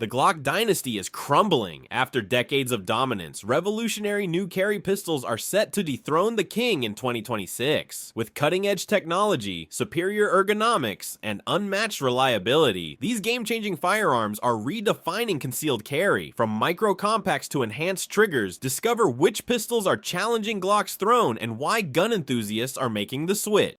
The Glock dynasty is crumbling. After decades of dominance, revolutionary new carry pistols are set to dethrone the king in 2026. With cutting-edge technology, superior ergonomics, and unmatched reliability, these game-changing firearms are redefining concealed carry. From micro-compacts to enhanced triggers, discover which pistols are challenging Glock's throne and why gun enthusiasts are making the switch.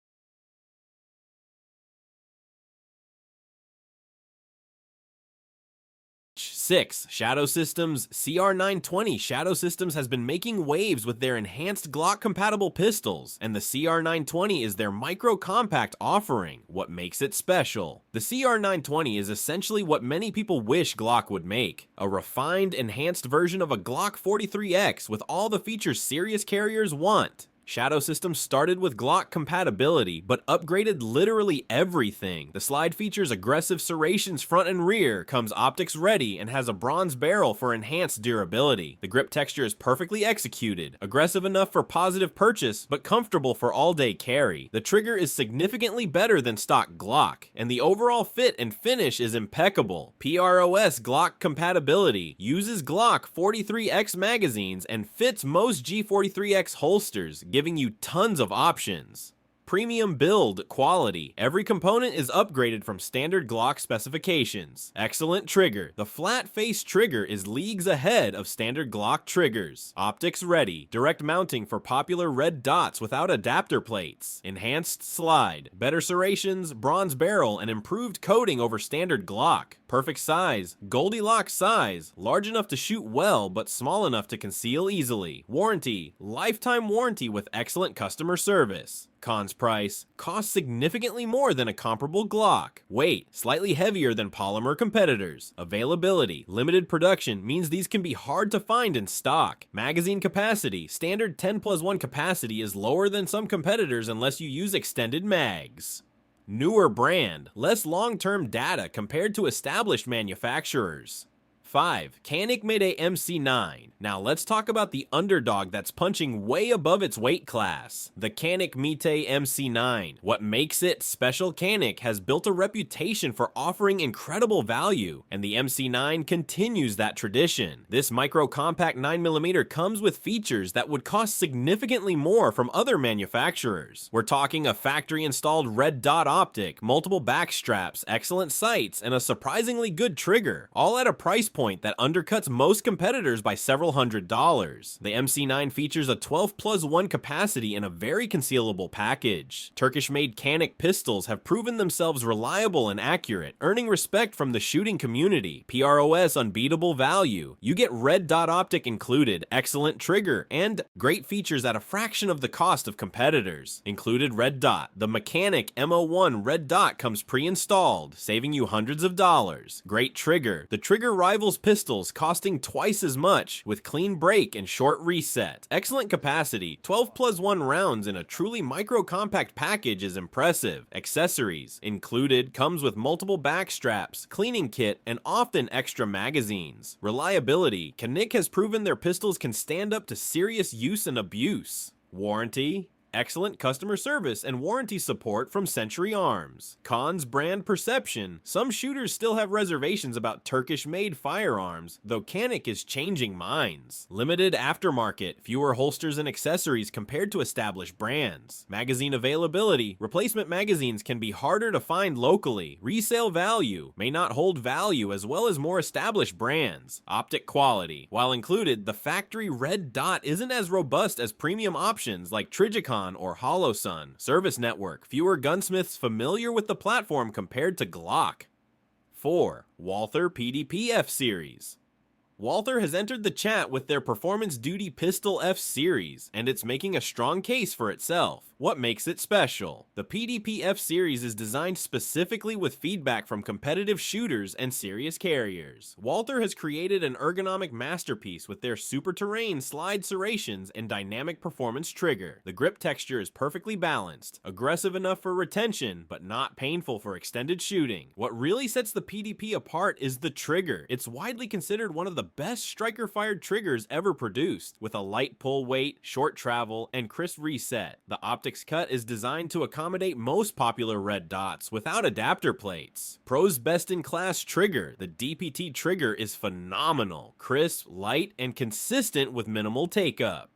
6. Shadow Systems CR920. Shadow Systems has been making waves with their enhanced Glock-compatible pistols, and the CR920 is their micro-compact offering. What makes it special? The CR920 is essentially what many people wish Glock would make, a refined, enhanced version of a Glock 43X with all the features serious carriers want. Shadow Systems started with Glock compatibility, but upgraded literally everything. The slide features aggressive serrations front and rear, comes optics ready, and has a bronze barrel for enhanced durability. The grip texture is perfectly executed, aggressive enough for positive purchase, but comfortable for all-day carry. The trigger is significantly better than stock Glock, and the overall fit and finish is impeccable. PROS Glock compatibility uses Glock 43X magazines and fits most G43X holsters, giving you tons of options. Premium build quality. Every component is upgraded from standard Glock specifications. Excellent trigger. The flat face trigger is leagues ahead of standard Glock triggers. Optics ready. Direct mounting for popular red dots without adapter plates. Enhanced slide. Better serrations, bronze barrel, and improved coating over standard Glock. Perfect size. Goldilocks size. Large enough to shoot well, but small enough to conceal easily. Warranty. Lifetime warranty with excellent customer service. Cons price, costs significantly more than a comparable Glock. Weight, slightly heavier than polymer competitors. Availability, limited production means these can be hard to find in stock. Magazine capacity, standard 10+1 capacity is lower than some competitors unless you use extended mags. Newer brand, less long-term data compared to established manufacturers. 5. Canik Mete MC9. Now let's talk about the underdog that's punching way above its weight class. The Canik Mete MC9. What makes it special? Canik has built a reputation for offering incredible value, and the MC9 continues that tradition. This micro-compact 9mm comes with features that would cost significantly more from other manufacturers. We're talking a factory-installed red dot optic, multiple back straps, excellent sights, and a surprisingly good trigger, all at a price point that undercuts most competitors by several $100s. The MC9 features a 12+1 capacity and a very concealable package. Turkish-made Canik pistols have proven themselves reliable and accurate, earning respect from the shooting community. PROS unbeatable value. You get red dot optic included, excellent trigger, and great features at a fraction of the cost of competitors. Included red dot. The Mechanic M01 red dot comes pre-installed, saving you hundreds of dollars. Great trigger. The trigger rivals pistols, costing twice as much, with clean break and short reset. Excellent capacity. 12+1 rounds in a truly micro-compact package is impressive. Accessories included comes with multiple back straps, cleaning kit, and often extra magazines. Reliability. Canik has proven their pistols can stand up to serious use and abuse. Warranty. Excellent customer service and warranty support from Century Arms. Cons brand perception. Some shooters still have reservations about Turkish-made firearms, though Canik is changing minds. Limited aftermarket. Fewer holsters and accessories compared to established brands. Magazine availability. Replacement magazines can be harder to find locally. Resale value. May not hold value as well as more established brands. Optic quality. While included, the factory red dot isn't as robust as premium options like Trigicon or HoloSun. Service network. Fewer gunsmiths familiar with the platform compared to Glock. 4. Walther PDP F-Series. Walther has entered the chat with their performance duty pistol F-Series, and it's making a strong case for itself. What makes it special? The PDP F-Series is designed specifically with feedback from competitive shooters and serious carriers. Walther has created an ergonomic masterpiece with their super terrain slide serrations and dynamic performance trigger. The grip texture is perfectly balanced, aggressive enough for retention, but not painful for extended shooting. What really sets the PDP apart is the trigger. It's widely considered one of the best striker-fired triggers ever produced, with a light pull weight, short travel, and crisp reset. The optics cut is designed to accommodate most popular red dots without adapter plates. Pro's best-in-class trigger, the DPT trigger, is phenomenal, crisp, light, and consistent with minimal take-up.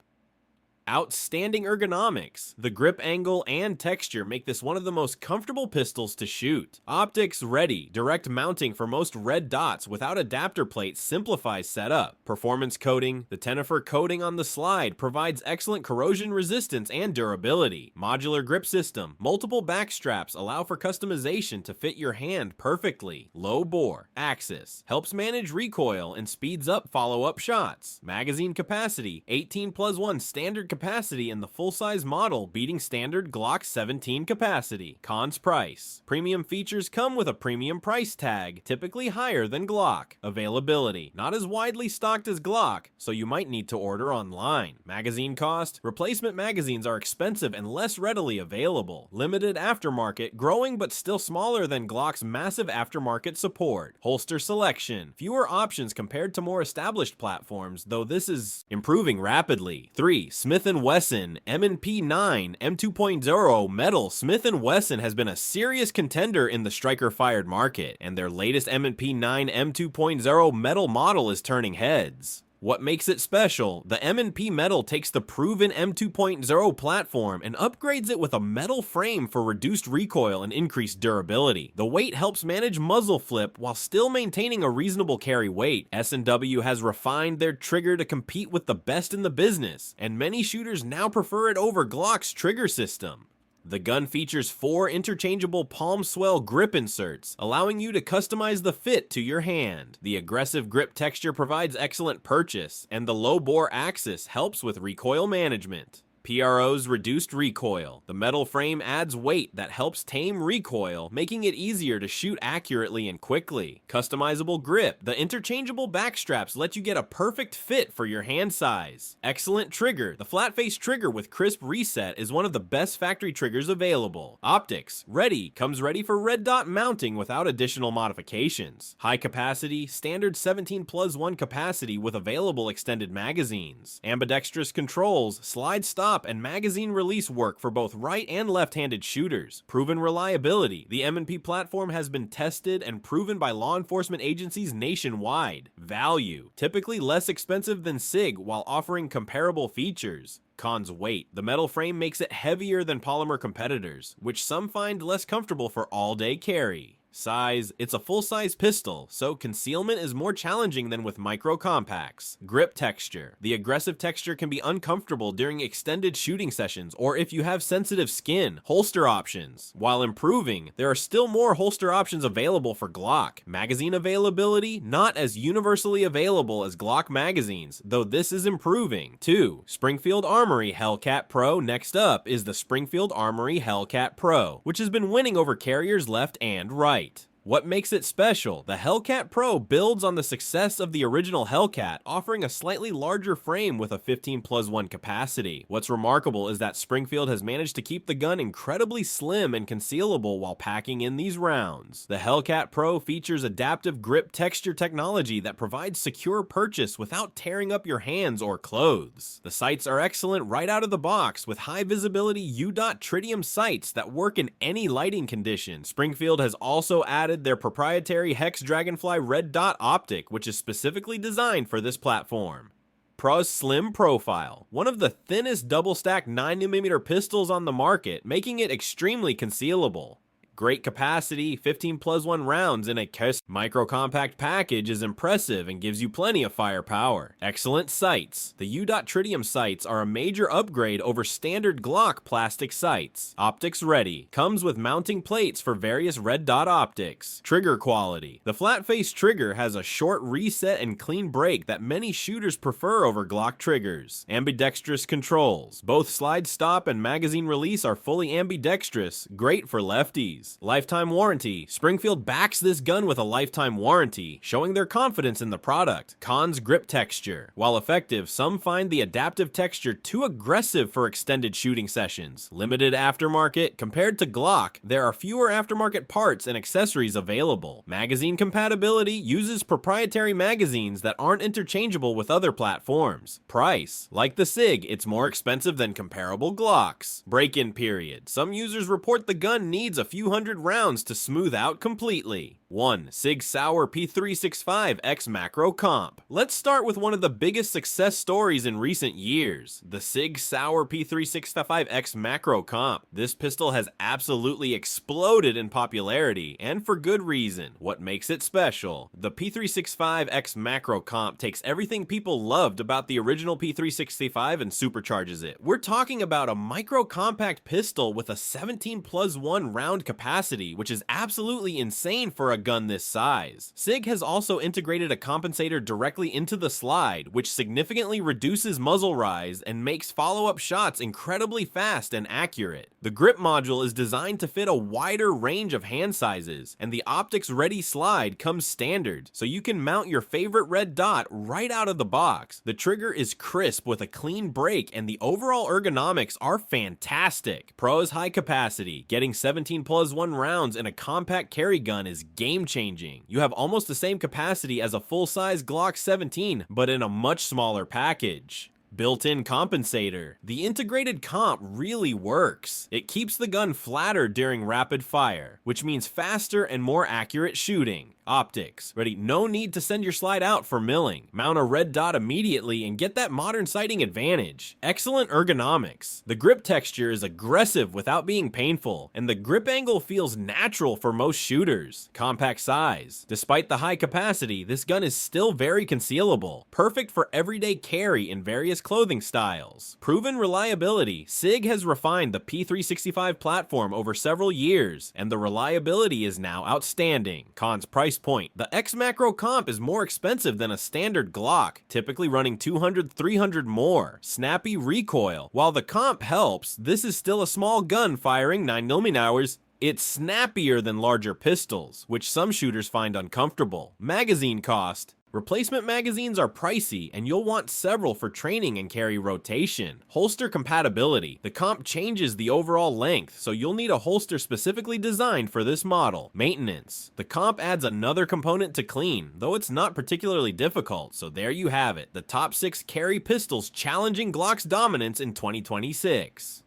Outstanding ergonomics. The grip angle and texture make this one of the most comfortable pistols to shoot. Optics ready. Direct mounting for most red dots without adapter plates simplifies setup. Performance coating. The Tenifer coating on the slide provides excellent corrosion resistance and durability. Modular grip system. Multiple back straps allow for customization to fit your hand perfectly. Low bore. Axis. Helps manage recoil and speeds up follow-up shots. Magazine capacity. 18+1 standard capacity in the full-size model, beating standard Glock 17 capacity. Cons price. Premium features come with a premium price tag, typically higher than Glock. Availability. Not as widely stocked as Glock, so you might need to order online. Magazine cost. Replacement magazines are expensive and less readily available. Limited aftermarket, growing but still smaller than Glock's massive aftermarket support. Holster selection. Fewer options compared to more established platforms, though this is improving rapidly. 3. Smith & Wesson M&P9 M2.0 Metal. Smith & Wesson has been a serious contender in the striker-fired market, and their latest M&P9 M2.0 Metal model is turning heads. What makes it special? The M&P Metal takes the proven M2.0 platform and upgrades it with a metal frame for reduced recoil and increased durability. The weight helps manage muzzle flip while still maintaining a reasonable carry weight. S&W has refined their trigger to compete with the best in the business, and many shooters now prefer it over Glock's trigger system. The gun features 4 interchangeable palm swell grip inserts, allowing you to customize the fit to your hand. The aggressive grip texture provides excellent purchase, and the low bore axis helps with recoil management. PRO's reduced recoil. The metal frame adds weight that helps tame recoil, making it easier to shoot accurately and quickly. Customizable grip. The interchangeable back straps let you get a perfect fit for your hand size. Excellent trigger. The flat face trigger with crisp reset is one of the best factory triggers available. Optics. Ready. Comes ready for red dot mounting without additional modifications. High capacity. Standard 17+1 capacity with available extended magazines. Ambidextrous controls. Slide stop and magazine release work for both right and left-handed shooters. Proven reliability. The M&P platform has been tested and proven by law enforcement agencies nationwide. Value. Typically less expensive than SIG while offering comparable features. Cons weight. The metal frame makes it heavier than polymer competitors, which some find less comfortable for all-day carry. Size. It's a full-size pistol, so concealment is more challenging than with micro compacts. Grip texture. The aggressive texture can be uncomfortable during extended shooting sessions or if you have sensitive skin. Holster options. While improving, there are still more holster options available for Glock. Magazine availability. Not as universally available as Glock magazines, though this is improving. 2. Springfield Armory Hellcat Pro. Next up is the Springfield Armory Hellcat Pro, which has been winning over carriers left and right. What makes it special? The Hellcat Pro builds on the success of the original Hellcat, offering a slightly larger frame with a 15+1 capacity. What's remarkable is that Springfield has managed to keep the gun incredibly slim and concealable while packing in these rounds. The Hellcat Pro features adaptive grip texture technology that provides secure purchase without tearing up your hands or clothes. The sights are excellent right out of the box with high visibility U-dot tritium sights that work in any lighting condition. Springfield has also added their proprietary Hex Dragonfly red dot optic, which is specifically designed for this platform. Pro's slim profile. One of the thinnest double-stack 9mm pistols on the market, making it extremely concealable. Great capacity, 15+1 rounds in a micro compact package is impressive and gives you plenty of firepower. Excellent sights. The U-dot tritium sights are a major upgrade over standard Glock plastic sights. Optics ready. Comes with mounting plates for various red dot optics. Trigger quality. The flat face trigger has a short reset and clean break that many shooters prefer over Glock triggers. Ambidextrous controls. Both slide stop and magazine release are fully ambidextrous, great for lefties. accessories. Lifetime warranty. Springfield backs this gun with a lifetime warranty, showing their confidence in the product. Cons: grip texture. While effective, some find the adaptive texture too aggressive for extended shooting sessions. Limited aftermarket. Compared to Glock, there are fewer aftermarket parts and accessories available. Magazine compatibility. Uses proprietary magazines that aren't interchangeable with other platforms. Price. Like the SIG, it's more expensive than comparable Glocks. Break-in period. Some users report the gun needs a few hundred rounds to smooth out completely. 1. SIG Sauer P365 XMacro Comp. Let's start with one of the biggest success stories in recent years, the SIG Sauer P365 XMacro Comp. This pistol has absolutely exploded in popularity, and for good reason. What makes it special? The P365 XMacro Comp takes everything people loved about the original P365 and supercharges it. We're talking about a micro-compact pistol with a 17+1 round capacity, which is absolutely insane for a gun this size. SIG has also integrated a compensator directly into the slide, which significantly reduces muzzle rise and makes follow-up shots incredibly fast and accurate. The grip module is designed to fit a wider range of hand sizes, and the optics-ready slide comes standard, so you can mount your favorite red dot right out of the box. The trigger is crisp with a clean break, and the overall ergonomics are fantastic. Pros: high capacity. Getting 17+1 rounds in a compact carry gun is game-changing. You have almost the same capacity as a full-size Glock 17, but in a much smaller package. Built-in compensator. The integrated comp really works. It keeps the gun flatter during rapid fire, which means faster and more accurate shooting. Optics. Ready? No need to send your slide out for milling. Mount a red dot immediately and get that modern sighting advantage. Excellent ergonomics. The grip texture is aggressive without being painful, and the grip angle feels natural for most shooters. Compact size. Despite the high capacity, this gun is still very concealable. Perfect for everyday carry in various clothing styles. Proven reliability. SIG has refined the P365 platform over several years, and the reliability is now outstanding. Cons: price point. The XMacro Comp is more expensive than a standard Glock, typically running $200–300 more. Snappy recoil. While the Comp helps, this is still a small gun firing 9mm. It's snappier than larger pistols, which some shooters find uncomfortable. Magazine cost. Replacement magazines are pricey, and you'll want several for training and carry rotation. Holster compatibility. The Comp changes the overall length, so you'll need a holster specifically designed for this model. Maintenance. The Comp adds another component to clean, though it's not particularly difficult, so there you have it. The top 6 carry pistols challenging Glock's dominance in 2026.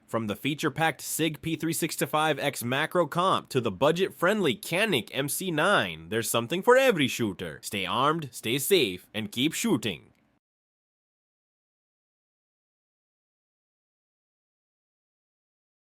From the feature-packed SIG P365 XMacro Comp to the budget-friendly Canik MC9, there's something for every shooter. Stay armed, stay safe, and keep shooting.